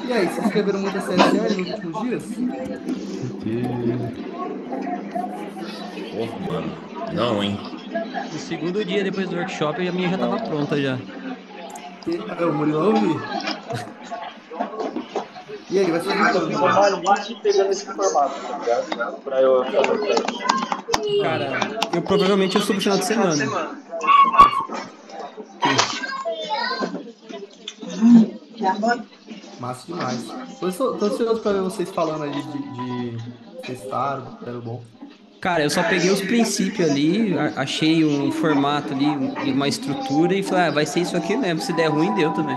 E aí, vocês escreveram muita CSL nos últimos dias? Porque, Porra, mano. Não, hein? No segundo dia depois do workshop, a minha já tava pronta já. O Murilão eu vi. E aí, vai eu subir tô quando, ficando Murilo? na lead pegando esse formato, tá ligado? Pra eu fazer o teste. Cara, eu provavelmente eu subo no final de semana. Ok, massa demais. Tô ansioso pra ver vocês falando ali de testaram, deram bom. Cara, eu só peguei os princípios ali, achei um formato ali e uma estrutura e falei, ah, vai ser isso aqui mesmo. Se der ruim, deu também.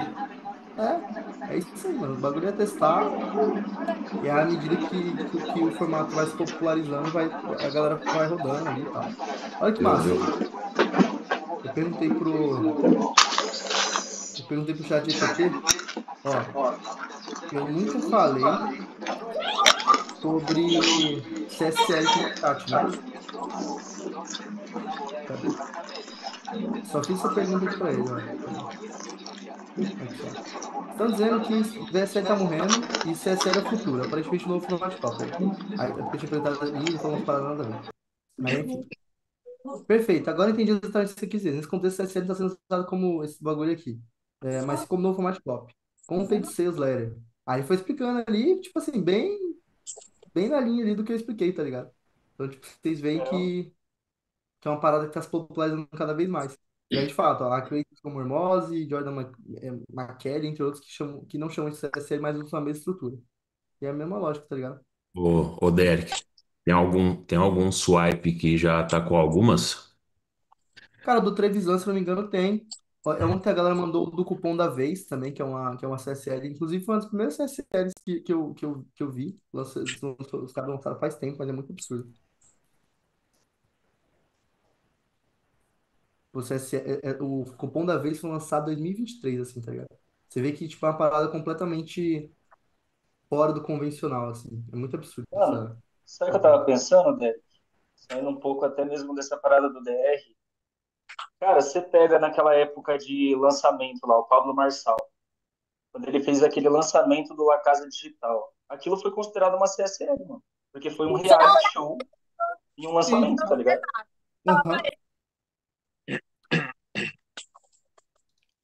É isso aí, mano. O bagulho é testar. E à medida que o formato vai se popularizando, a galera vai rodando ali e tal. Olha que Eu, massa. eu... Eu perguntei eu perguntei pro chat GPT, ó, eu nunca falei sobre CSL com o chat, né? Cadê? Só fiz essa pergunta aqui pra ele, ó. Cadê? Aqui, ó. Estão dizendo que VSL tá morrendo e CSL é o futuro. Aparentemente, novo formato de papo aí. Aí, é porque eu tinha perguntado ali, ele falou umas paradas nada a ver. Mas, enfim. Perfeito, agora entendi exatamente o que você quis dizer. Nesse contexto, CSL está sendo usado como esse bagulho aqui. Mas como novo formato pop. Content Sales Letter. Aí foi explicando ali, tipo assim, bem na linha ali do que eu expliquei, tá ligado? Então, tipo, vocês veem que é uma parada que está se popularizando cada vez mais. E aí, de fato, ó, a Cleiton como Hormose, Jordan McKelly, entre outros, que não chamam de CSL, mas usam a mesma estrutura. E é a mesma lógica, tá ligado? Ô, Derek, tem algum swipe que já tá com algumas? Cara, do Trevisan, se não me engano, tem. Ó, é um que a galera mandou do cupom da vez também, que é uma CSL. Inclusive, foi uma das primeiras CSLs que eu vi. Os caras lançaram faz tempo, mas é muito absurdo. O cupom da vez foi lançado em 2023, assim, tá ligado? Você vê que, tipo, é uma parada completamente fora do convencional, assim. É muito absurdo Mano, essa sabe o que eu parada. tava pensando, Derek? Saindo um pouco até mesmo dessa parada do DR. Cara, você pega naquela época de lançamento lá, o Pablo Marçal, quando ele fez aquele lançamento do La Casa Digital. Aquilo foi considerado uma CSL, mano. Porque foi um reality show e um Sim. lançamento, tá ligado? Aham.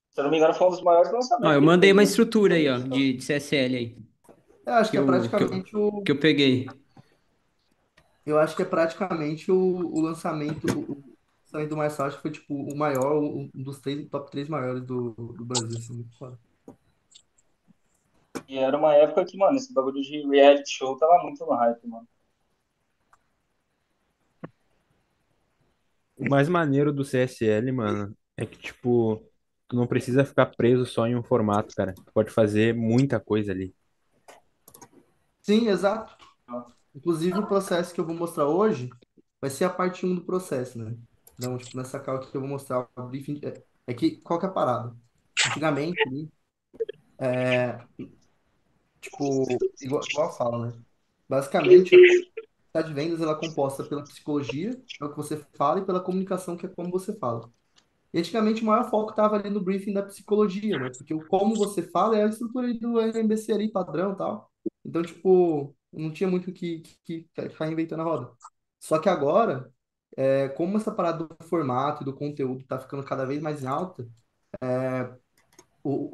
Se eu não me engano, foi um dos maiores Ó, lançamentos eu que ele mandei fez uma mesmo na estrutura Casa aí, ó, Digital. de CSL aí, Eu acho que que é eu, que eu, praticamente o, que eu peguei. eu acho que é praticamente o lançamento, o lançamento do Marçal, acho que foi tipo o maior, um dos top três maiores do Brasil, assim, muito foda. E era uma época que, mano, esse bagulho de reality show tava muito no hype, mano. O mais maneiro do CSL, mano, é que, tipo, tu não precisa ficar preso só em um formato, cara. Tu pode fazer muita coisa ali. Sim, exato. Inclusive o processo que eu vou mostrar hoje vai ser a parte um do processo, né? Então, tipo, nessa call aqui que eu vou mostrar o briefing, é que, qual que é a parada? Antigamente, né, tipo, igual eu falo, né? Basicamente, a atividade de vendas ela é composta pela psicologia, que é o que você fala, e pela comunicação, que é como você fala. E antigamente o maior foco estava ali no briefing da psicologia, né? Porque o como você fala é a estrutura ali do MBC ali, padrão e tal. Então, tipo, não tinha muito que ficar inventando a roda. Só que agora, como essa parada do formato e do conteúdo está ficando cada vez mais em alta,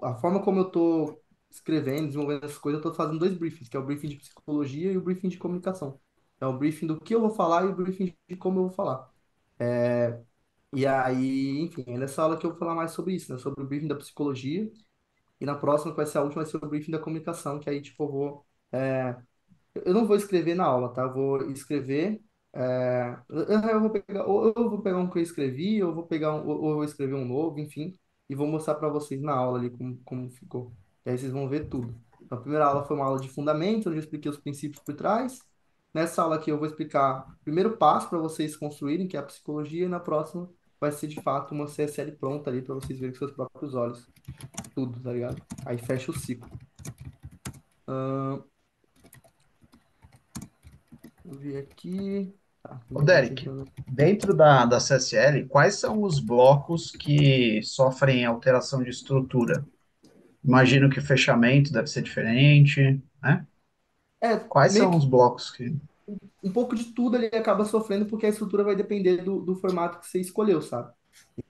a forma como eu estou escrevendo, desenvolvendo essas coisas, eu estou fazendo dois briefings, que é o briefing de psicologia e o briefing de comunicação. É o briefing do que eu vou falar e o briefing de como eu vou falar. E aí, enfim, é nessa aula que eu vou falar mais sobre isso, né? Sobre o briefing da psicologia. E na próxima, que vai ser a última, vai ser o briefing da comunicação, que aí, tipo, eu não vou escrever na aula, tá? Eu vou escrever. Eu vou pegar, ou eu vou pegar um que eu escrevi, ou eu vou pegar ou eu vou escrever um novo, enfim, e vou mostrar para vocês na aula ali como ficou. E aí vocês vão ver tudo. Então, a primeira aula foi uma aula de fundamentos, onde eu expliquei os princípios por trás. Nessa aula aqui eu vou explicar o primeiro passo para vocês construírem, que é a psicologia, e na próxima vai ser de fato uma CSL pronta ali para vocês verem com seus próprios olhos. Tudo, tá ligado? Aí fecha o ciclo. Vou ver aqui. Tá, Ô, primeiro item Derek, cronológico. dentro da CSL, quais são os blocos que sofrem alteração de estrutura? Imagino que o fechamento deve ser diferente, né? É, Quais meio são os que blocos que... um pouco de tudo ele acaba sofrendo porque a estrutura vai depender do formato que você escolheu, sabe?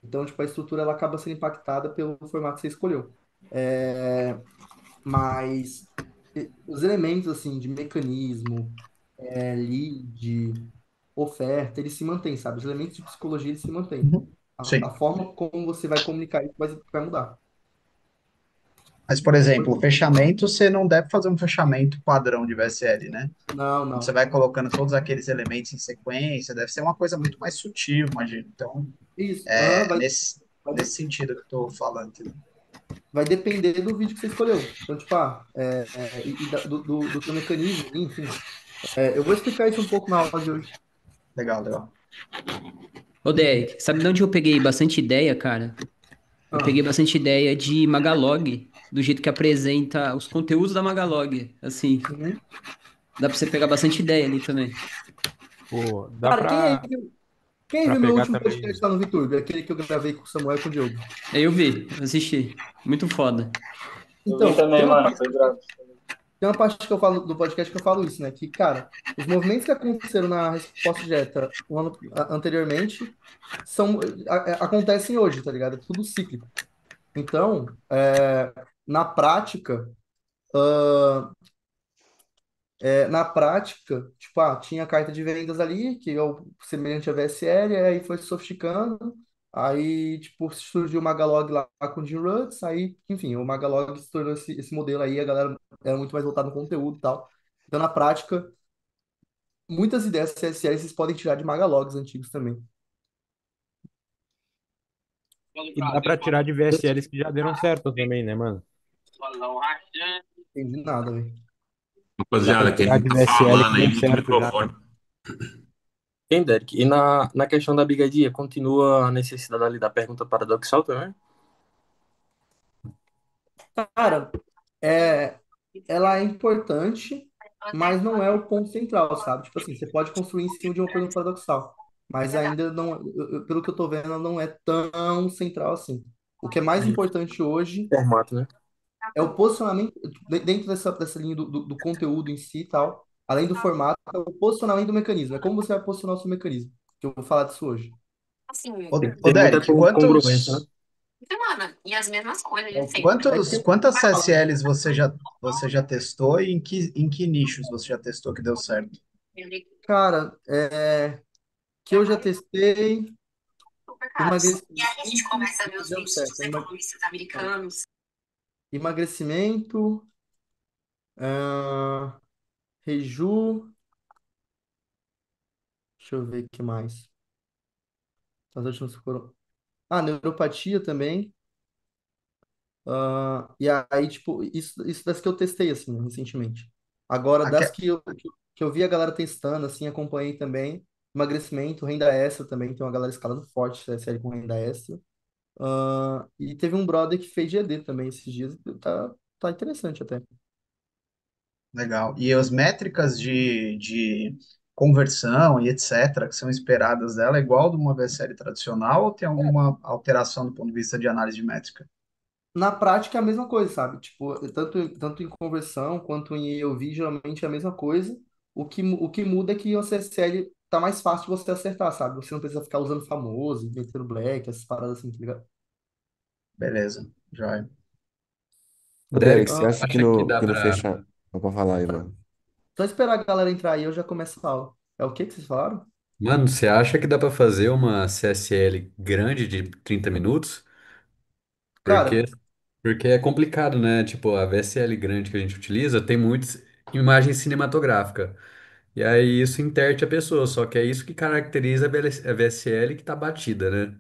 Então, tipo, a estrutura ela acaba sendo impactada pelo formato que você escolheu. É, mas os elementos, assim, de mecanismo, lead, oferta, eles se mantêm, sabe? Os elementos de psicologia, eles se mantêm. Uhum. A Sim. forma como você vai comunicar isso vai mudar. Mas, por exemplo, o fechamento, você não deve fazer um fechamento padrão de VSL, né? Não, Quando você não. vai colocando todos aqueles elementos em sequência, deve ser uma coisa muito mais sutil, imagino. Então, Isso, é vai, nesse sentido que eu estou falando, entendeu? vai depender do vídeo que você escolheu. Então, tipo, do teu mecanismo, enfim. Eu vou explicar isso um pouco na aula de hoje. Legal, legal. Ô, Derek, sabe de onde eu peguei bastante ideia, cara? Eu Ah, peguei bastante ideia de Magalog, do jeito que apresenta os conteúdos da Magalog. Assim, uhum. dá pra você pegar bastante ideia ali também. Pô, dá Cara, quem aí pra viu meu pegar último também. podcast lá no VTube? Aquele que eu gravei com o Samuel e com o Diogo. Aí eu vi, assisti. Muito foda. Eu vi Então, também, mano, foi bravo. tem uma parte que eu falo do podcast que eu falo isso, né? Que, cara, os movimentos que aconteceram na resposta direta anteriormente são, acontecem hoje, tá ligado? É tudo cíclico. Então, na prática, na prática, tipo, tinha a carta de vendas ali, que é o semelhante a VSL, aí foi se sofisticando, aí, tipo, surgiu o Magalog lá com o Jim Rutz, aí, enfim, o Magalog se tornou esse modelo aí, a galera era muito mais voltada no conteúdo e tal. Então, na prática, muitas ideias CSL vocês podem tirar de Magalogs antigos também. E dá pra tirar de VSLs que já deram certo também, né, mano? Não entendi nada, velho. Dá pra Rapaziada, quem tirar não de tá VSL falando que aí, deu muta o certo já. microfone. Bem, Derek, e na questão da bigadia, continua a necessidade ali da pergunta paradoxal também? Cara, ela é importante, mas não é o ponto central, sabe? Tipo assim, você pode construir em cima de uma pergunta paradoxal, mas ainda não, pelo que eu tô vendo, ela não é tão central assim. O que é mais importante hoje Formato, né? é o posicionamento, dentro dessa linha do conteúdo em si e tal, além do formato, é o posicionamento do mecanismo. É como você vai posicionar o seu mecanismo, que eu vou falar disso hoje. Tem que Ô, ter muita Derek, congruência, né? É quantos, que quantas CSLs você já testou e em que nichos você já testou que deu certo? cara, que eu já testei emagrecimento, deu certo. Emagrecimento, ah, Reju, deixa eu ver o que mais. As últimas foram. Neuropatia também. E aí, tipo, isso das que eu testei, assim, né, recentemente. Agora, das Aque- que eu vi a galera testando, assim, acompanhei também. Emagrecimento, renda extra também, tem uma galera escalando forte, série com renda extra. E teve um brother que fez GD também esses dias. Tá interessante até. Legal. E as métricas de conversão e etc., que são esperadas dela, é igual de uma VSL tradicional ou tem alguma alteração do ponto de vista de análise de métrica? Na prática é a mesma coisa, sabe? Tipo, tanto em conversão quanto em EOV, geralmente é a mesma coisa. O que muda é que o CSL tá mais fácil de você acertar, sabe? Você não precisa ficar usando famoso, metendo black, essas paradas assim, tá ligado? Beleza, joia. Ô, Derek, Derek, você você Ah, acha que acha que no, dá que no pra. fechar. Vou falar aí, mano. só esperar a galera entrar aí, eu já começo a aula. É o que que vocês falaram? Mano, você acha que dá pra fazer uma CSL grande de 30 minutos? Porque, Cara, porque é complicado, né? Tipo, a VSL grande que a gente utiliza tem muitas imagem cinematográfica. E aí isso interte a pessoa, só que é isso que caracteriza a VSL que tá batida, né?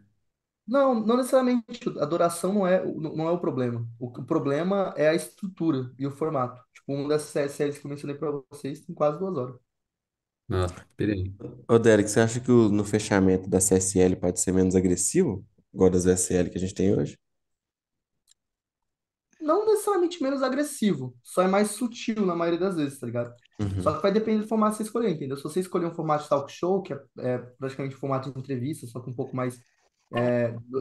não necessariamente a duração não é o problema. O problema é a estrutura e o formato. Tipo, uma dessas séries que eu mencionei pra vocês tem quase 2 horas. Nossa, pirei. Ô, Derek, você acha que no fechamento da CSL pode ser menos agressivo? Igual das SL que a gente tem hoje? Não necessariamente menos agressivo, só é mais sutil na maioria das vezes, tá ligado? Uhum. Só que vai depender do formato que você escolher, entendeu? Se você escolher um formato de talk show, que é praticamente um formato de entrevista, só que um pouco mais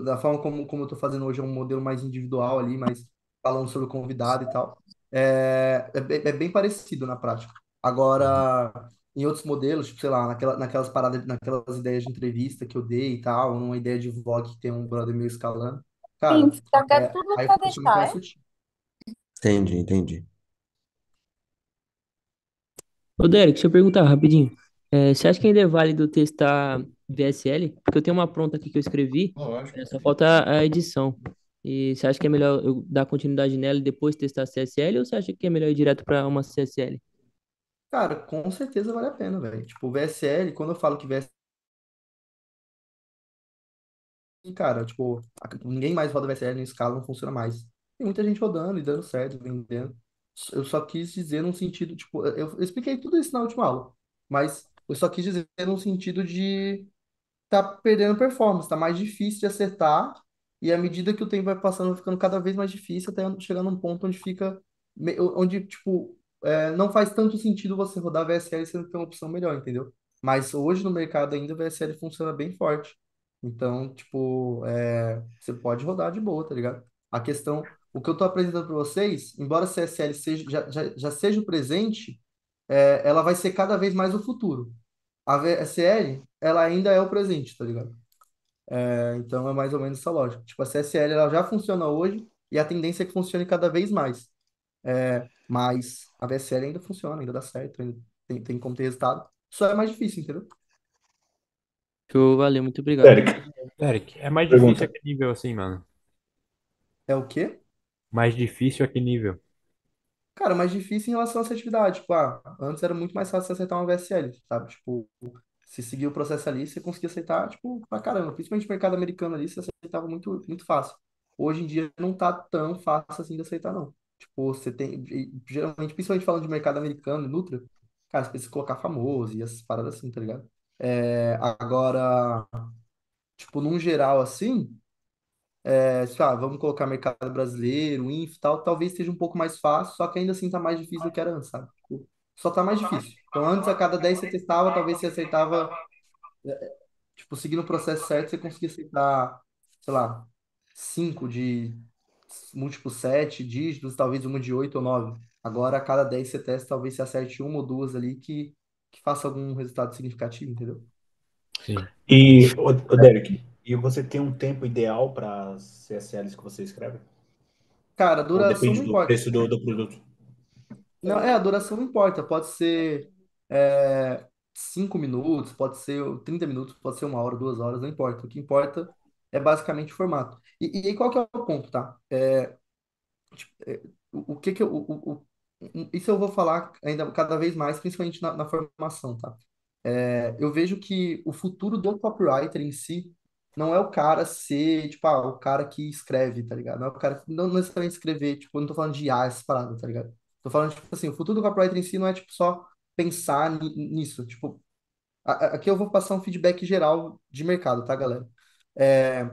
da forma como eu estou fazendo hoje, é um modelo mais individual ali, mais falando sobre o convidado e tal. É bem parecido na prática. Agora, em outros modelos, tipo, sei lá, naquelas paradas, naquelas ideias de entrevista que eu dei e tal, ou numa ideia de vlog que tem um brother meu escalando, Sim, cara, só quer tudo aí para funciona muito deixar, mais é? sutil. Entendi, entendi. Ô, Derek, deixa eu perguntar rapidinho. Você acha que ainda é válido testar VSL? Porque eu tenho uma pronta aqui que eu escrevi, só falta a edição. E você acha que é melhor eu dar continuidade nela e depois testar CSL, ou você acha que é melhor ir direto para uma CSL? Cara, com certeza vale a pena, velho. Tipo, o VSL, quando eu falo que VSL, cara, tipo, ninguém mais roda VSL no escala, não funciona mais. Tem muita gente rodando e dando certo, vendendo. Eu só quis dizer num sentido, tipo, eu expliquei tudo isso na última aula, mas eu só quis dizer num sentido de tá perdendo performance, tá mais difícil de acertar, e à medida que o tempo vai passando, vai ficando cada vez mais difícil, até chegar num ponto onde fica, onde, tipo, não faz tanto sentido você rodar VSL sendo que tem uma opção melhor, entendeu? Mas hoje no mercado ainda o VSL funciona bem forte. Então, tipo, você pode rodar de boa, tá ligado? A questão, o que eu tô apresentando para vocês, embora a CSL já seja o presente, ela vai ser cada vez mais o futuro. A VSL, ela ainda é o presente, tá ligado? Então é mais ou menos essa lógica. Tipo, a CSL ela já funciona hoje e a tendência é que funcione cada vez mais. Mas a VSL ainda funciona, ainda dá certo, ainda tem como ter resultado. Só é mais difícil, entendeu? Show, valeu, muito obrigado. Derek, Derek, é mais difícil a Pergunta. que nível assim, mano? É o quê? Mais difícil a que nível? Cara, mais difícil em relação à assertividade. Tipo, antes era muito mais fácil você acertar uma VSL, sabe? Tipo, se seguir o processo ali, você conseguia aceitar, tipo, pra caramba. Principalmente no mercado americano ali, você aceitava muito, muito fácil. Hoje em dia não tá tão fácil assim de aceitar, não. Tipo, você tem, geralmente, principalmente falando de mercado americano, Nutra, cara, você precisa colocar famoso e essas paradas assim, tá ligado? Agora, tipo, num geral assim, vamos colocar mercado brasileiro, INF e tal, talvez seja um pouco mais fácil, só que ainda assim tá mais difícil do que era antes, sabe? Tipo, só tá mais difícil. Então, antes, a cada 10 você testava, talvez você aceitava, tipo, seguindo o processo certo, você conseguia aceitar, sei lá, 5 de múltiplo 7 dígitos, talvez uma de 8 ou 9. Agora, a cada 10 você testa, talvez você acerte uma ou duas ali que faça algum resultado significativo, entendeu? Sim. E, o Derek, e você tem um tempo ideal para as CSLs que você escreve? Cara, a Ou duração depende não do importa. preço do produto? Não, a duração não importa. Pode ser 5 minutos, pode ser 30 minutos, pode ser 1 hora, 2 horas, não importa. O que importa é basicamente o formato. E aí qual que é o ponto, tá? O que que eu, isso eu vou falar ainda cada vez mais, principalmente na formação, tá? Eu vejo que o futuro do copywriter em si não é o cara ser, tipo, o cara que escreve, tá ligado? Não é o cara, não necessariamente escrever, tipo, eu não tô falando de IA, essas paradas, tá ligado? Tô falando, tipo assim, o futuro do copywriter em si não é, tipo, só pensar nisso. Tipo, aqui eu vou passar um feedback geral de mercado, tá, galera? É,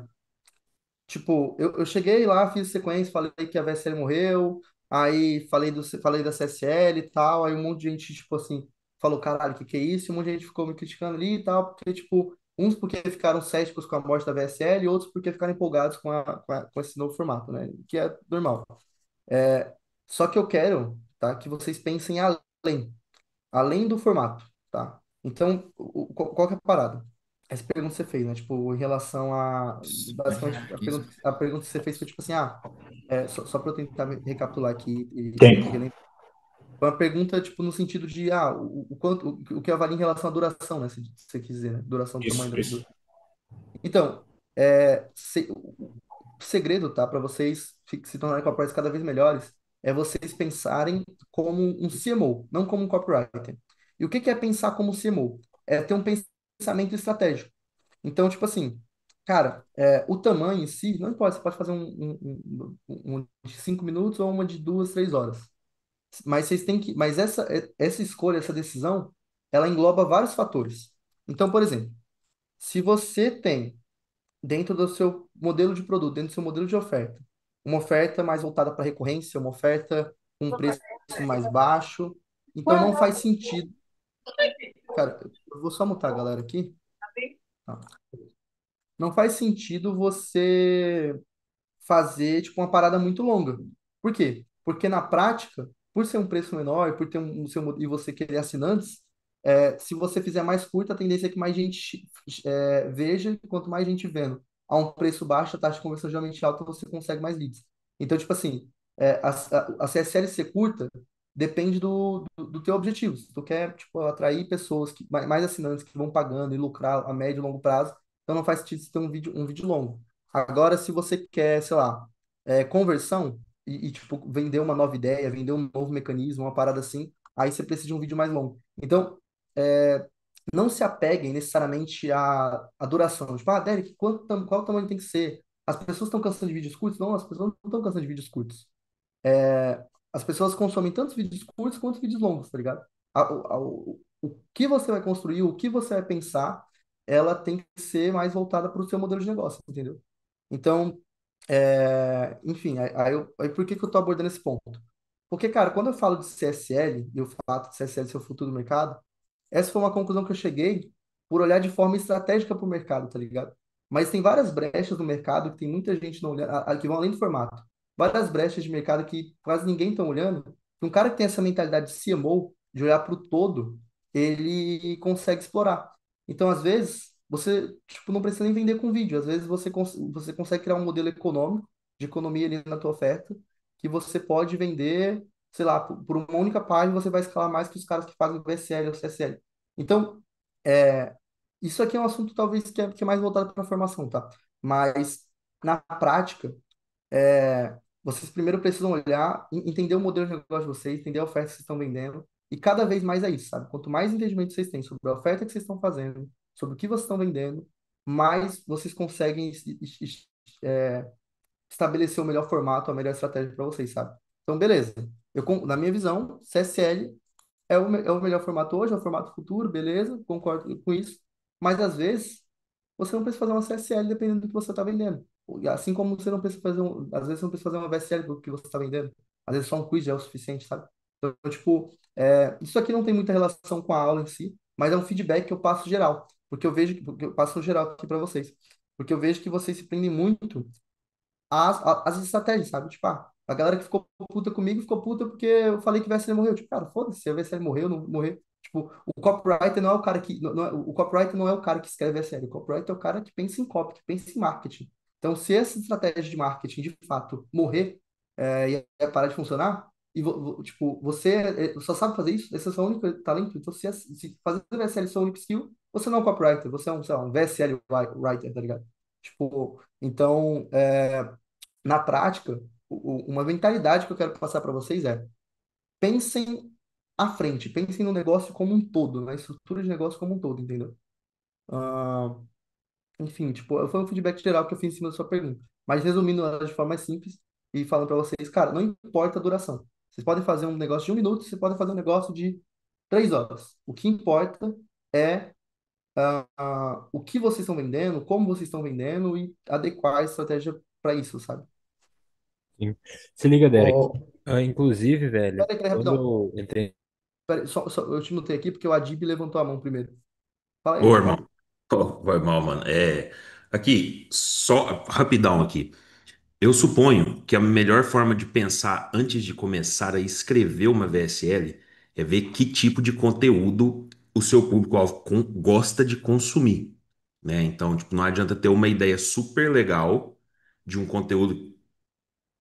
Tipo, eu cheguei lá, fiz sequência, falei que a VSL morreu, aí falei da CSL e tal, aí um monte de gente, tipo assim, falou, caralho, o que que é isso? E um monte de gente ficou me criticando ali e tal, porque, tipo, uns porque ficaram céticos com a morte da VSL e outros porque ficaram empolgados com esse novo formato, né? Que é normal. É, Só que eu quero, tá, que vocês pensem além do formato, tá? Então, qual que é a parada? Essa pergunta que você fez, né? Tipo, em relação a. Basicamente, a pergunta que você fez foi tipo assim: só para eu tentar recapitular aqui e Tempo. relembrar. Foi uma pergunta, tipo, no sentido de, o quanto, o que avalia em relação à duração, né? Se você quiser, né? Duração do tamanho Isso, do. isso. Então, o segredo, tá? Para vocês se tornarem copywriters cada vez melhores, é vocês pensarem como um CMO, não como um copywriter. E o que que é pensar como CMO? É ter um pensamento estratégico. Então, tipo assim, cara, o tamanho em si, não importa, você pode fazer um de 5 minutos ou uma de 2, 3 horas. Mas vocês têm que. Mas essa escolha, essa decisão, ela engloba vários fatores. Então, por exemplo, se você tem dentro do seu modelo de produto, dentro do seu modelo de oferta. Uma oferta mais voltada para recorrência, uma oferta com um preço mais baixo. Então não faz sentido. Cara, eu vou só mutar a galera aqui. Tá. Não faz sentido você fazer tipo uma parada muito longa. Por quê? Porque na prática, por ser um preço menor, por ter e você querer assinantes, se você fizer mais curta, a tendência é que mais gente veja, e quanto mais gente vendo a um preço baixo, a taxa de conversão geralmente alta, você consegue mais leads. Então, tipo assim, a CSL ser curta depende do teu objetivo. Se tu quer, tipo, atrair pessoas, mais assinantes que vão pagando e lucrar a médio e longo prazo, então não faz sentido você ter um vídeo longo. Agora, se você quer, sei lá, conversão tipo, vender uma nova ideia, vender um novo mecanismo, uma parada assim, aí você precisa de um vídeo mais longo. Então, não se apeguem necessariamente à duração. Tipo, Derek, qual o tamanho tem que ser? As pessoas estão cansando de vídeos curtos? Não, as pessoas não estão cansando de vídeos curtos. As pessoas consomem tantos vídeos curtos quanto vídeos longos, tá ligado? O que você vai construir, o que você vai pensar, ela tem que ser mais voltada para o seu modelo de negócio, entendeu? Então, enfim, aí por que que eu tô abordando esse ponto? Porque, cara, quando eu falo de CSL, e o fato de CSL ser o futuro do mercado, essa foi uma conclusão que eu cheguei por olhar de forma estratégica para o mercado, tá ligado? Mas tem várias brechas no mercado que tem muita gente não olhando, que vão além do formato. Várias brechas de mercado que quase ninguém está olhando. Um cara que tem essa mentalidade de CMO, de olhar para o todo, ele consegue explorar. Então, às vezes, você tipo, não precisa nem vender com vídeo. Às vezes, você consegue criar um modelo econômico, de economia ali na tua oferta, que você pode vender, sei lá, por uma única página, você vai escalar mais que os caras que fazem VSL ou CSL. Então, é, isso aqui é um assunto talvez que é mais voltado para a formação, tá? Mas, na prática, vocês primeiro precisam olhar, entender o modelo de negócio de vocês, entender a oferta que vocês estão vendendo, e cada vez mais é isso, sabe? Quanto mais entendimento vocês têm sobre a oferta que vocês estão fazendo, sobre o que vocês estão vendendo, mais vocês conseguem estabelecer o melhor formato, a melhor estratégia para vocês, sabe? Então, beleza. Na minha visão, CSL é o melhor formato hoje, é o formato futuro, beleza, concordo com isso. Mas às vezes você não precisa fazer uma CSL dependendo do que você está vendendo. E assim como você não precisa às vezes você não precisa fazer uma VSL do que você está vendendo. Às vezes só um quiz já é o suficiente, sabe? Então, tipo, isso aqui não tem muita relação com a aula em si, mas é um feedback que eu passo geral, porque eu passo geral aqui para vocês, porque eu vejo que vocês se prendem muito as estratégias, sabe? Tipo, a galera que ficou puta comigo ficou puta porque eu falei que o VSL morreu. Tipo, cara, foda-se, se o VSL morreu, não morreu. Tipo, o copywriter não é o cara que. O copywriter não é o cara que escreve VSL. O copywriter é o cara que pensa em copy, que pensa em marketing. Então, se essa estratégia de marketing, de fato, morrer e parar de funcionar, tipo, você só sabe fazer isso, esse é o seu único talento. Então, se fazer VSL é o seu único skill, você não é um copywriter, você é um, sei lá, um VSL writer, tá ligado? Tipo, então, na prática, uma mentalidade que eu quero passar para vocês pensem à frente, pensem no negócio como um todo, na estrutura de negócio como um todo, entendeu? Ah, enfim, tipo, foi um feedback geral que eu fiz em cima da sua pergunta. Mas resumindo ela de forma mais simples e falando para vocês, cara, não importa a duração. Vocês podem fazer um negócio de 1 minuto, vocês podem fazer um negócio de 3 horas. O que importa é o que vocês estão vendendo, como vocês estão vendendo e adequar a estratégia para isso, sabe? Sim. Se liga, Derek. Ô, Inclusive, velho, Peraí, rapidão. quando eu entrei. Peraí, eu te mutei aqui porque o Adib levantou a mão primeiro. Fala aí, Ô, Adib. irmão. Ô, foi mal, mano. Aqui, só rapidão aqui. Eu suponho que a melhor forma de pensar antes de começar a escrever uma VSL é ver que tipo de conteúdo o seu público-alvo gosta de consumir, né? Então, tipo, não adianta ter uma ideia super legal de um conteúdo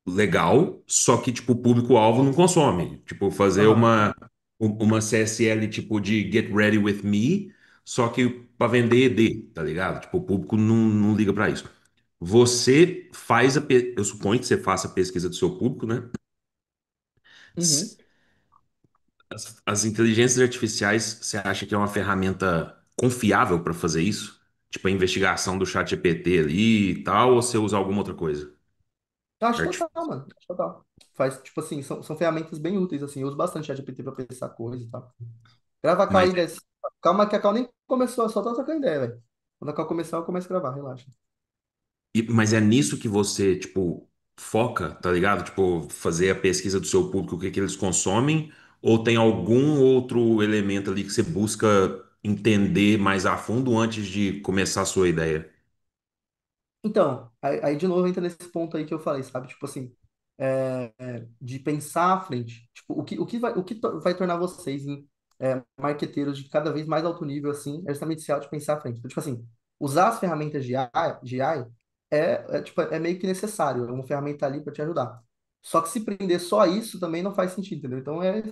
legal, só que, tipo, o público-alvo não consome. Tipo, fazer Aham. uma CSL, tipo, de Get Ready With Me, só que para vender ED, tá ligado? Tipo, o público não liga para isso. Você faz eu suponho que você faça a pesquisa do seu público, né? Uhum. As inteligências artificiais, você acha que é uma ferramenta confiável para fazer isso? Tipo, a investigação do chat GPT ali e tal, ou você usa alguma outra coisa? Eu acho Artif- total, mano. Acho total. Faz, tipo assim, são ferramentas bem úteis, assim. Eu uso bastante ChatGPT pra pensar coisa e tal. Grava a Cal Mas, aí, guys. Calma que a Cal nem começou, só tá trocando ideia, velho. Quando a Cal começar, eu começo a gravar, relaxa. mas é nisso que você, tipo, foca, tá ligado? Tipo, fazer a pesquisa do seu público, o que que eles consomem, Ou tem algum outro elemento ali que você busca entender mais a fundo antes de começar a sua ideia? Então, aí de novo entra nesse ponto aí que eu falei, sabe? Tipo assim, de pensar à frente. Tipo, vai tornar vocês em marqueteiros de cada vez mais alto nível, assim, é justamente esse ato de pensar à frente. Então, tipo assim, usar as ferramentas de AI tipo, é meio que necessário, é uma ferramenta ali para te ajudar. Só que se prender só a isso também não faz sentido, entendeu? Então é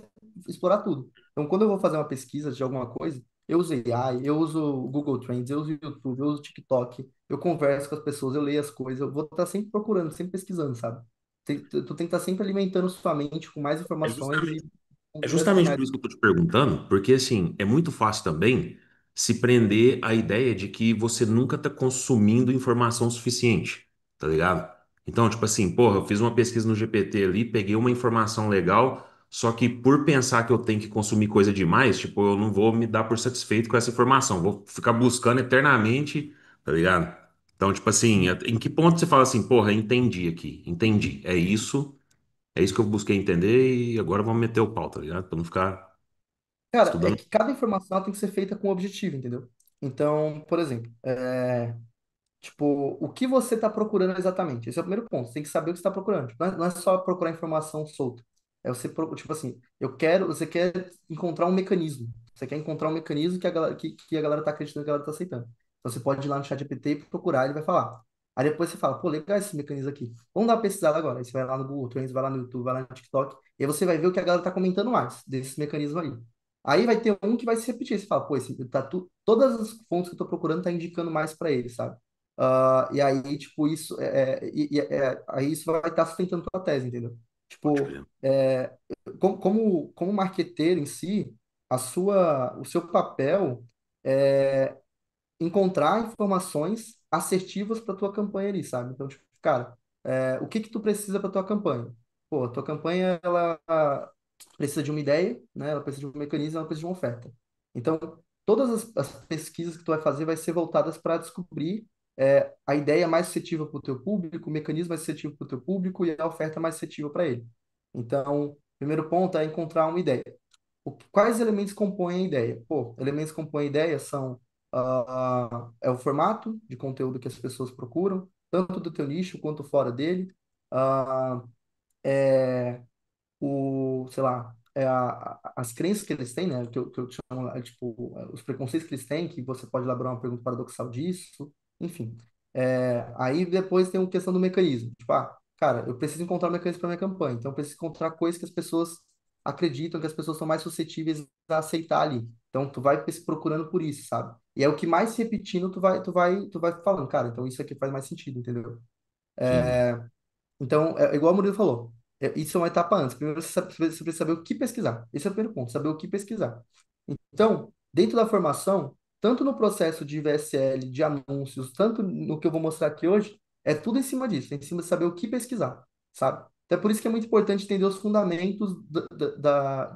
explorar tudo. Então, quando eu vou fazer uma pesquisa de alguma coisa, eu uso AI, eu uso o Google Trends, eu uso o YouTube, eu uso o TikTok, eu converso com as pessoas, eu leio as coisas, eu vou estar sempre procurando, sempre pesquisando, sabe? Tu tem que estar sempre alimentando sua mente com mais É informações justamente e com É diversos justamente por métodos. isso que eu tô te perguntando, porque assim, é muito fácil também se prender à ideia de que você nunca tá consumindo informação suficiente, tá ligado? Então, tipo assim, porra, eu fiz uma pesquisa no GPT ali, peguei uma informação legal, só que por pensar que eu tenho que consumir coisa demais, tipo, eu não vou me dar por satisfeito com essa informação, vou ficar buscando eternamente, tá ligado? Então, tipo assim, em que ponto você fala assim, porra, entendi aqui, entendi, é isso que eu busquei entender e agora vamos meter o pau, tá ligado? Pra não ficar Cara, é estudando. que cada informação ela tem que ser feita com objetivo, entendeu? Então, por exemplo, tipo, o que você está procurando exatamente? Esse é o primeiro ponto. Você tem que saber o que você está procurando. Tipo, não é só procurar informação solta. É você, tipo assim, você quer encontrar um mecanismo. Você quer encontrar um mecanismo que a galera está acreditando, que a galera está aceitando. Então você pode ir lá no chat GPT e procurar, ele vai falar. Aí depois você fala, pô, legal esse mecanismo aqui. Vamos dar uma pesquisada agora. Aí você vai lá no Google Trends, vai lá no YouTube, vai lá no TikTok, e aí você vai ver o que a galera está comentando mais desse mecanismo aí. Aí vai ter um que vai se repetir. Você fala, pô, todas as fontes que eu estou procurando tá indicando mais para ele, sabe? E aí, tipo, aí isso vai estar sustentando tua tese, entendeu? Pode Tipo, crer. como marqueteiro em si, o seu papel é encontrar informações assertivas para tua campanha ali, sabe? Então, tipo, cara, o que que tu precisa para tua campanha? Pô, a tua campanha, ela precisa de uma ideia, né? Ela precisa de um mecanismo, ela precisa de uma oferta. Então, todas as pesquisas que tu vai fazer vai ser voltadas para descobrir a ideia mais suscetível para o teu público, o mecanismo mais suscetível para o teu público e a oferta mais suscetível para ele. Então, primeiro ponto é encontrar uma ideia. Quais elementos compõem a ideia? Pô, elementos que compõem a ideia são é o formato de conteúdo que as pessoas procuram, tanto do teu nicho quanto fora dele. Ah, sei lá, as crenças que eles têm, né? Que eu chamo, tipo, os preconceitos que eles têm, que você pode elaborar uma pergunta paradoxal disso, enfim. Aí depois tem a questão do mecanismo. Tipo, cara, eu preciso encontrar um mecanismo para minha campanha, então eu preciso encontrar coisas que as pessoas acreditam, que as pessoas são mais suscetíveis a aceitar ali. Então tu vai procurando por isso, sabe? E é o que mais se repetindo, tu vai falando, cara, então isso aqui faz mais sentido, entendeu? Sim, Então, é igual o Murilo falou, isso é uma etapa antes. Primeiro você precisa saber o que pesquisar. Esse é o primeiro ponto, saber o que pesquisar. Então, dentro da formação, tanto no processo de VSL, de anúncios, tanto no que eu vou mostrar aqui hoje, é tudo em cima disso, é em cima de saber o que pesquisar, sabe? Então, é por isso que é muito importante entender os fundamentos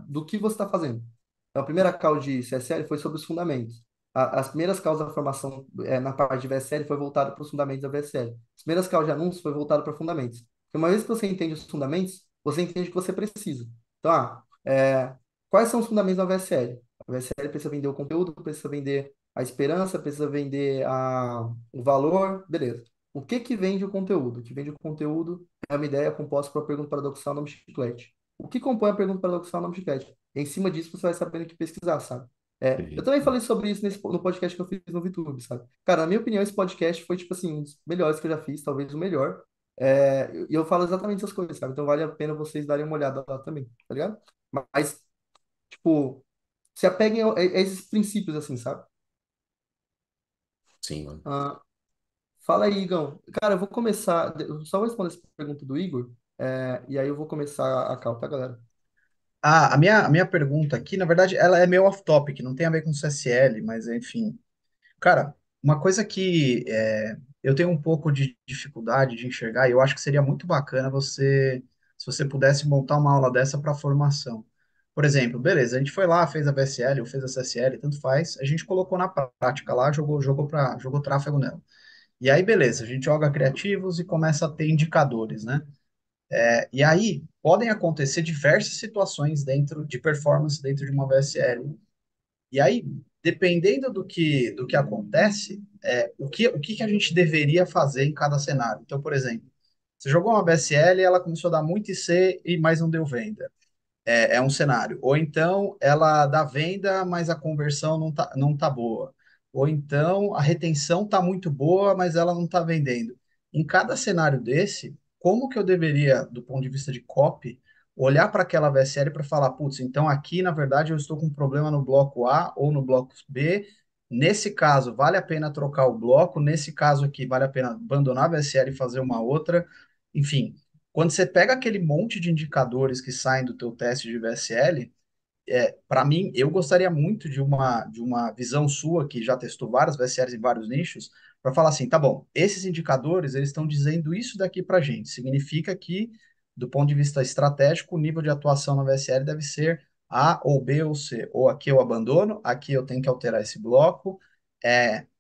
do que você está fazendo. Então, a primeira call de CSL foi sobre os fundamentos. As primeiras calls da formação na parte de VSL foi voltada para os fundamentos da VSL. As primeiras calls de anúncios foi voltada para fundamentos. Porque uma vez que você entende os fundamentos, você entende o que você precisa. Então, quais são os fundamentos da VSL? A VSL precisa vender o conteúdo, precisa vender a esperança, precisa vender o valor, beleza. O que que vende o conteúdo? O que vende o conteúdo é uma ideia composta por uma pergunta paradoxal, nome chiclete. O que compõe a pergunta paradoxal, nome chiclete? Em cima disso, você vai sabendo o que pesquisar, sabe? Eu também entendi. falei sobre isso no podcast que eu fiz no VTube, sabe? Cara, na minha opinião, esse podcast foi, tipo assim, um dos melhores que eu já fiz, talvez o melhor. E eu falo exatamente essas coisas, sabe? Então vale a pena vocês darem uma olhada lá também, tá ligado? Mas, tipo, se apeguem a esses princípios, assim, sabe? Sim, mano. Ah, fala aí, Igão. Cara, eu vou começar. Eu só vou responder essa pergunta do Igor, e aí eu vou começar a cal, tá, galera? A minha pergunta aqui, na verdade, ela é meio off-topic, não tem a ver com CSL, mas enfim. Cara, uma coisa que eu tenho um pouco de dificuldade de enxergar, e eu acho que seria muito bacana se você pudesse montar uma aula dessa para formação. Por exemplo, beleza, a gente foi lá, fez a VSL ou fez a CSL, tanto faz, a gente colocou na prática lá, jogou tráfego nela. E aí, beleza, a gente joga criativos e começa a ter indicadores, né? E aí podem acontecer diversas situações dentro de performance dentro de uma VSL. E aí, dependendo do que acontece, o que a gente deveria fazer em cada cenário. Então, por exemplo, você jogou uma VSL, ela começou a dar muito IC e mais não deu venda. É um cenário. Ou então ela dá venda, mas a conversão não tá boa. Ou então a retenção tá muito boa, mas ela não tá vendendo. Em cada cenário desse, como que eu deveria, do ponto de vista de copy, olhar para aquela VSL para falar, putz, então aqui na verdade eu estou com um problema no bloco A ou no bloco B. Nesse caso, vale a pena trocar o bloco. Nesse caso aqui, vale a pena abandonar a VSL e fazer uma outra. Enfim, quando você pega aquele monte de indicadores que saem do teu teste de VSL, para mim, eu gostaria muito de uma visão sua, que já testou várias VSLs em vários nichos, para falar assim, tá bom, esses indicadores, eles estão dizendo isso daqui para gente. Significa que, do ponto de vista estratégico, o nível de atuação na VSL deve ser A ou B ou C. Ou aqui eu abandono, aqui eu tenho que alterar esse bloco.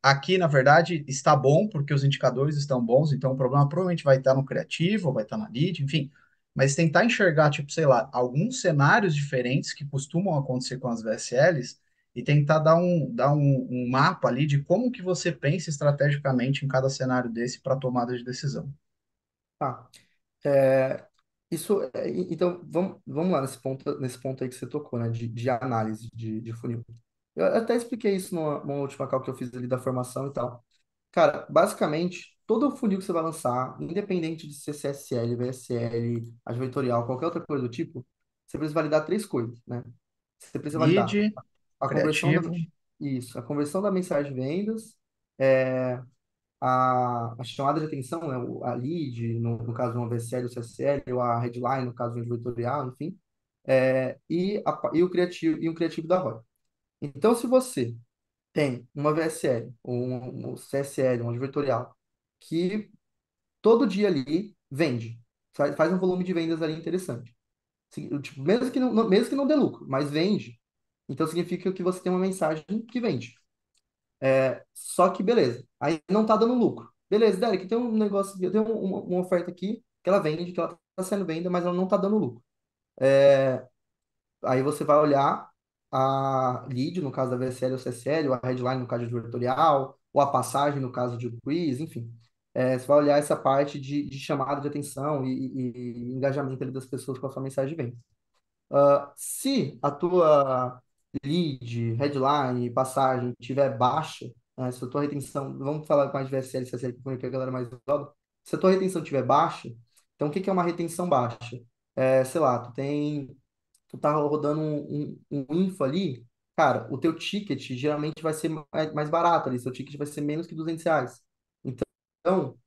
Aqui, na verdade, está bom, porque os indicadores estão bons, então o problema provavelmente vai estar no criativo, ou vai estar na lead, enfim, mas tentar enxergar, tipo, sei lá, alguns cenários diferentes que costumam acontecer com as VSLs e tentar dar um mapa ali de como que você pensa estrategicamente em cada cenário desse para tomada de decisão. Tá. É, então, vamos lá nesse ponto aí que você tocou, né, de análise de funil. Eu até expliquei isso numa última call que eu fiz ali da formação e tal. Cara, basicamente, todo funil que você vai lançar, independente de ser CSL, VSL, advertorial, qualquer outra coisa do tipo, você precisa validar três coisas, né? Você precisa validar Lead, a conversão da, criativo, isso, a conversão da mensagem de vendas, é, a chamada de atenção, né, a lead, no caso de uma VSL ou CSL, ou a headline, no caso de um editorial, enfim, e o criativo, e um criativo da ROI. Então, se você tem uma VSL, ou um CSL, um editorial, que todo dia ali vende, faz um volume de vendas ali interessante. Tipo, mesmo que não dê lucro, mas vende, então significa que você tem uma mensagem que vende. Só que beleza, aí não tá dando lucro. Beleza, Derek, tem um negócio, tem uma oferta aqui que ela vende, que ela tá sendo venda, mas ela não tá dando lucro. Aí você vai olhar a lead, no caso da VSL ou CSL, ou a headline, no caso de editorial, ou a passagem, no caso de quiz, enfim. Você vai olhar essa parte de chamada de atenção e engajamento ali das pessoas com a sua mensagem de venda. Se a tua lead, headline, passagem tiver baixa, né, se a tua retenção, vamos falar mais de VSL, CSL, que é a galera mais nova, se a tua retenção tiver baixa, então o que que é uma retenção baixa? Sei lá, tu tá rodando um info ali, cara, o teu ticket geralmente vai ser mais barato ali, seu ticket vai ser menos que R$ 200. Então,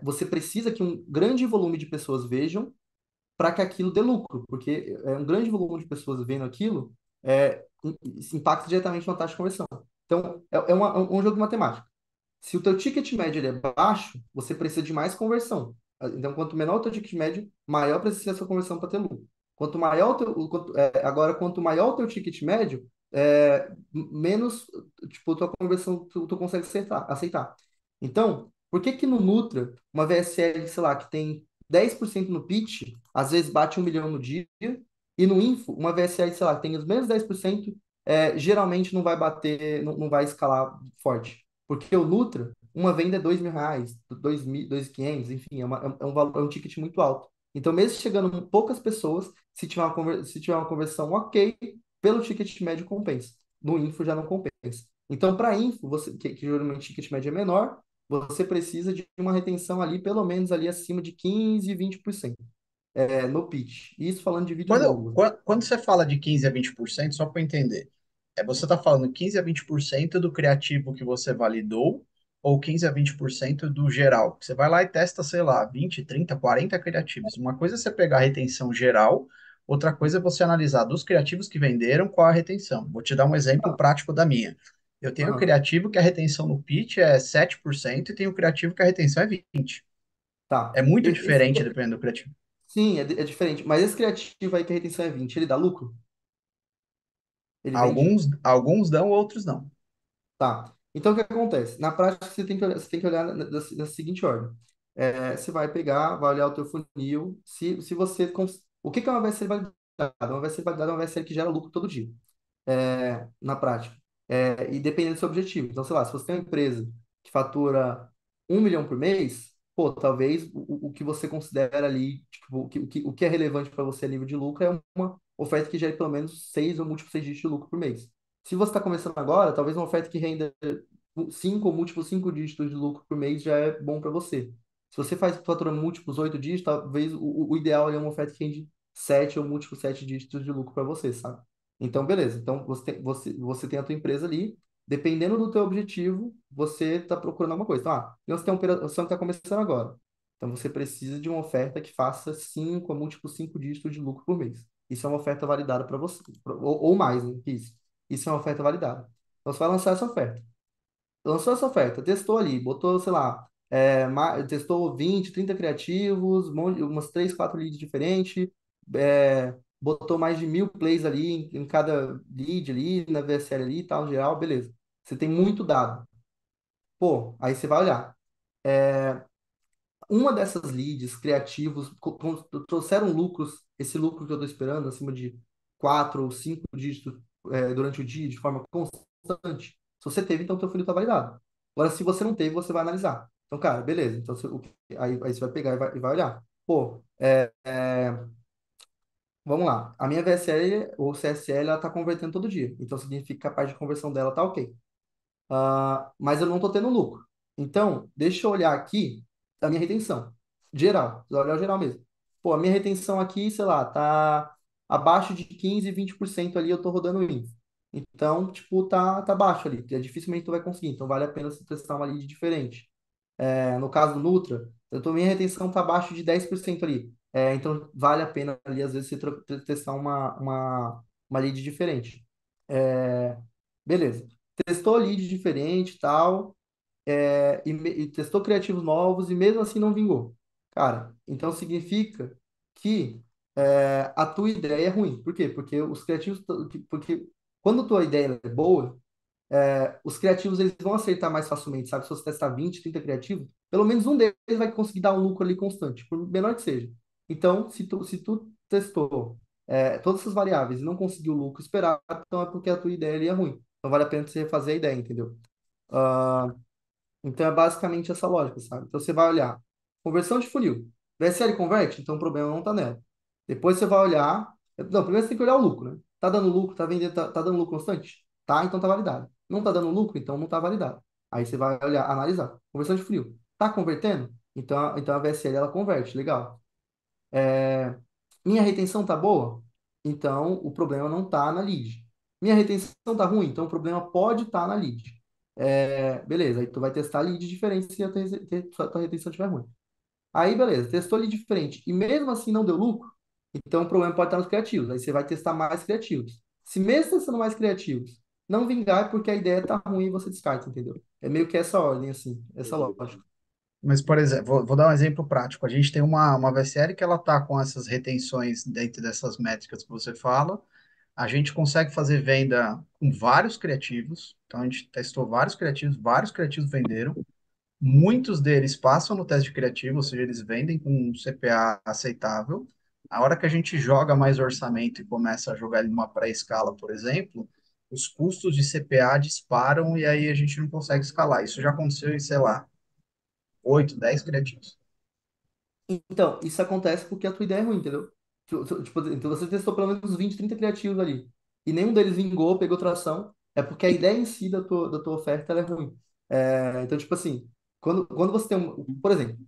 você precisa que um grande volume de pessoas vejam para que aquilo dê lucro, porque um grande volume de pessoas vendo aquilo isso impacta diretamente na taxa de conversão. Então, é um jogo de matemática. Se o teu ticket médio ele é baixo, você precisa de mais conversão. Então, quanto menor o teu ticket médio, maior precisa ser a sua conversão para ter lucro. Quanto maior agora, quanto maior o teu ticket médio, menos, tipo, tua conversão tu consegue aceitar. Então, por que que no Nutra, uma VSL, sei lá, que tem 10% no pitch, às vezes bate 1 milhão no dia, e no Info, uma VSL, sei lá, que tem os menos 10%, geralmente não vai bater, não vai escalar forte. Porque o Nutra, uma venda é R$ 2.000, 2.000, 2.500, enfim, é um ticket muito alto. Então, mesmo chegando poucas pessoas, se tiver uma conversão ok, pelo ticket médio compensa. No Info já não compensa. Então, para Info, que geralmente o ticket médio é menor, você precisa de uma retenção ali, pelo menos ali acima de 15, 20%, no pitch. Isso falando de vídeo Quando, longo. quando quando você fala de 15 a 20%, só para eu entender, você está falando 15 a 20% do criativo que você validou ou 15 a 20% do geral? Você vai lá e testa, sei lá, 20, 30, 40 criativos. Uma coisa é você pegar a retenção geral, outra coisa é você analisar dos criativos que venderam qual a retenção. Vou te dar um exemplo prático da minha. Eu tenho Aham. criativo que a retenção no pitch é 7% e tenho criativo que a retenção é 20%. É Tá. muito diferente dependendo do criativo. Sim, é diferente. Mas esse criativo aí que a retenção é 20, ele dá lucro? Ele vende? Alguns dão, outros não. Tá. Então, o que acontece? Na prática, você tem que olhar na seguinte ordem. você vai pegar, vai olhar o teu funil, se você... O que que é uma VSL validada? Uma VSL validada é uma VSL que gera lucro todo dia, na prática. E dependendo do seu objetivo. Então, sei lá, se você tem uma empresa que fatura 1 milhão por mês, pô, talvez o que você considera ali, tipo, o que é relevante para você a nível de lucro é uma oferta que gere pelo menos 6 ou múltiplos 6 dígitos de lucro por mês. Se você está começando agora, talvez uma oferta que renda 5 ou múltiplos 5 dígitos de lucro por mês já é bom para você. Se você faz fatura múltiplos 8 dígitos, talvez o ideal é uma oferta que rende 7 ou múltiplos 7 dígitos de lucro para você, sabe? Então, beleza. Então, você tem a tua empresa ali. Dependendo do teu objetivo, você está procurando alguma coisa. Então, então você tem uma operação que está começando agora. Então, você precisa de uma oferta que faça 5 ou múltiplos 5 dígitos de lucro por mês. Isso é uma oferta validada para você. Ou mais, né? Que isso. Isso é uma oferta validada. Então, você vai lançar essa oferta. Lançou essa oferta, testou ali, botou, sei lá, testou 20, 30 criativos, umas 3, 4 leads diferentes, botou mais de 1.000 plays ali em cada lead ali, na VSL ali e tal, em geral, beleza. Você tem muito dado. Pô, aí você vai olhar. Uma dessas leads criativos trouxeram lucros, esse lucro que eu estou esperando, acima de 4 ou 5 dígitos durante o dia, de forma constante. Se você teve, então teu funil está validado. Agora, se você não teve, você vai analisar. Então, cara, beleza. Então, aí você vai pegar e vai olhar. Pô, vamos lá. A minha VSL ou CSL, ela está convertendo todo dia. Então, significa que a parte de conversão dela tá ok. Mas eu não estou tendo lucro. Então, deixa eu olhar aqui a minha retenção. Geral, vou olhar o geral mesmo. Pô, a minha retenção aqui, sei lá, tá abaixo de 15, 20% ali, eu tô rodando isso. Então, tipo, tá baixo ali. Dificilmente tu vai conseguir. Então, vale a pena você testar uma lead diferente. No caso do Nutra, minha retenção tá abaixo de 10% ali. Então, vale a pena ali, às vezes, você testar uma lead diferente. Beleza. Testou lead diferente e tal, e testou criativos novos e mesmo assim não vingou. Cara, então significa que a tua ideia é ruim. Por quê? Porque os criativos, porque quando a tua ideia é boa, os criativos eles vão acertar mais facilmente, sabe? Se você testar 20, 30 criativos, pelo menos um deles vai conseguir dar um lucro ali constante, por menor que seja. Então, se tu testou todas essas variáveis e não conseguiu o lucro esperado, então é porque a tua ideia ali é ruim. Então vale a pena você refazer a ideia, entendeu? Ah, então é basicamente essa lógica, sabe? Então você vai olhar conversão de funil. VSL converte? Então o problema não está nela. Depois você vai olhar. Não, primeiro você tem que olhar o lucro, né? Tá dando lucro, tá vendendo, tá dando lucro constante? Tá, então tá validado. Não tá dando lucro, então não tá validado. Aí você vai olhar, analisar. Conversão de funil. Tá convertendo? Então a VSL ela converte, legal. Minha retenção tá boa? Então o problema não tá na lead. Minha retenção tá ruim? Então o problema pode estar na lead. Beleza, aí tu vai testar lead diferente se a tua retenção estiver ruim. Aí, beleza, testou lead diferente e mesmo assim não deu lucro, então o problema pode estar nos criativos. Aí você vai testar mais criativos. Se mesmo testando mais criativos não vingar, é porque a ideia tá ruim e você descarta, entendeu? É meio que essa ordem, assim, essa lógica. Mas, por exemplo, vou dar um exemplo prático. A gente tem uma VSL que ela está com essas retenções dentro dessas métricas que você fala. A gente consegue fazer venda com vários criativos. Então, a gente testou vários criativos venderam. Muitos deles passam no teste de criativo, ou seja, eles vendem com um CPA aceitável. A hora que a gente joga mais orçamento e começa a jogar ele numa pré-escala, por exemplo, os custos de CPA disparam e aí a gente não consegue escalar. Isso já aconteceu em, sei lá, 8, 10 criativos. Então, isso acontece porque a tua ideia é ruim, entendeu? Tipo, então você testou pelo menos 20, 30 criativos ali. E nenhum deles vingou, pegou tração. É porque a ideia em si da tua oferta ela é ruim. Então, tipo assim, quando você tem um. Por exemplo,